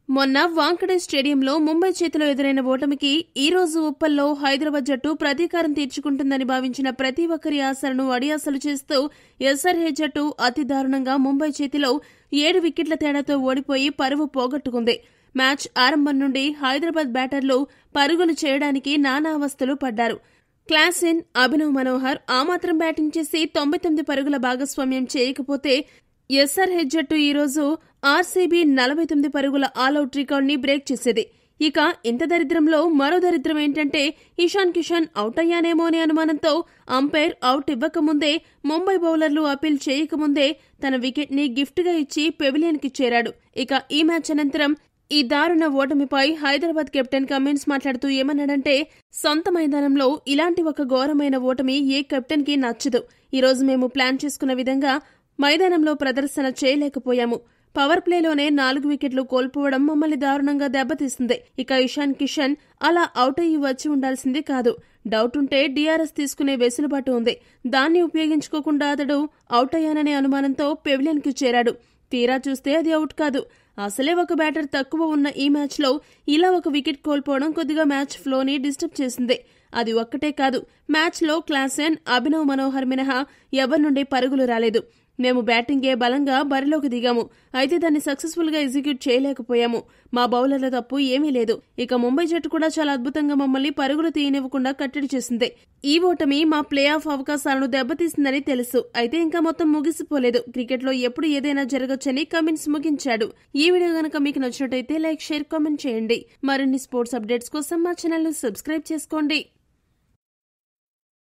మొన్న వాంఖడే స్టేడియంలో ముంబై చేతిలో ఎదురైన ఓటమికి ఈ రోజు ఉప్పల్లో హైదరాబాద్ జట్టు ప్రతీకారం తీర్చుకుంటుందని భావించిన ప్రతి ఒక్కరి ఆశలను అడియాసలు చేస్తూ ఎస్ఆర్హెచ్ జట్టు అతి దారుణంగా ముంబై చేతిలో 7 వికెట్ల తేడాతో ఓడిపోయి పరువు పోగొట్టుకుంది. మ్యాచ్ ఆరంభం నుండి హైదరాబాద్ బ్యాటర్లు పరుగులు చేయడానికి నానా అవస్థలు పడ్డారు. క్లాసెన్, అభినవ్ మనోహర్ ఆ మాత్రం బ్యాటింగ్ చేసి 99 పరుగుల భాగస్వామ్యం చేయకపోతే ఎస్ఆర్హెచ్ జట్టు ఈరోజు ఆర్సీబీ 49 పరుగుల ఆలౌట్ రికార్డ్ ని బ్రేక్ చేసేది. ఇక ఇంత దరిద్రంలో మరో దరిద్రం ఏంటంటే ఇషాన్ కిషన్ అవుట్ అయ్యానేమో అనే అనుమానంతో అంపైర్ అవుట్ ఇవ్వకముందే ముంబై బౌలర్లు అపీల్ చేయకముందే తన వికెట్ ని గిఫ్ట్ గా ఇచ్చి పెవిలియన్ కి చేరాడు. ఇక ఈ మ్యాచ్ అనంతరం ఈ దారుణ ఓటమిపై హైదరాబాద్ కెప్టెన్ కమిన్స్ మాట్లాడుతూ ఏమన్నాడంటే, సొంత మైదానంలో ఇలాంటి ఒక ఘోరమైన ఓటమి ఏ కెప్టెన్ కి నచ్చదు. ఈరోజు మేము ప్లాన్ చేసుకున్న విధంగా మైదానంలో ప్రదర్శన చేయలేకపోయాము. పవర్ ప్లేలోనే 4 వికెట్లు కోల్పోవడం మమ్మల్ని దారుణంగా దెబ్బతీస్తుంది. ఇక ఇషాన్ కిషన్ అలా అవుట్ అయ్యి వచ్చి ఉండాల్సింది కాదు. డౌట్ ఉంటే డీఆర్ఎస్ తీసుకునే వెసులుబాటు ఉంది. దాన్ని ఉపయోగించుకోకుండా అతడు అవుట్ అయ్యాననే అనుమానంతో పెవిలియన్ కి చేరాడు. తీరా చూస్తే అది అవుట్ కాదు. అసలే ఒక బ్యాటర్ తక్కువ ఉన్న ఈ మ్యాచ్లో ఇలా ఒక వికెట్ కోల్పోవడం కొద్దిగా మ్యాచ్ ఫ్లోని డిస్టర్బ్ చేసింది. అది ఒక్కటే కాదు, మ్యాచ్లో క్లాసెన్, అభినవ్ మనోహర్ మినహా ఎవరి నుండి పరుగులు రాలేదు. మేము బ్యాటింగే బలంగా బరిలోకి దిగాము. అయితే దాన్ని సక్సెస్ఫుల్ గా ఎగ్జిక్యూట్ చేయలేకపోయాము. మా బౌలర్ల తప్పు ఏమీ లేదు. ఇక ముంబై జట్టు కూడా చాలా అద్భుతంగా మమ్మల్ని పరుగులు తీయనివ్వకుండా కట్టడి చేసింది. ఈ ఓటమి మా ప్లే ఆఫ్ అవకాశాలను దెబ్బతీసిందని తెలుసు. అయితే ఇంకా మొత్తం ముగిసిపోలేదు. క్రికెట్లో ఎప్పుడు ఏదైనా జరగొచ్చని కమిన్స్ ముగించాడు. ఈ వీడియో గనక మీకు నచ్చినట్టయితే లైక్, షేర్, కామెంట్ చేయండి. మరిన్ని స్పోర్ట్స్ అప్డేట్స్ కోసం మా ఛానల్ ను సబ్స్క్రైబ్ చేసుకోండి.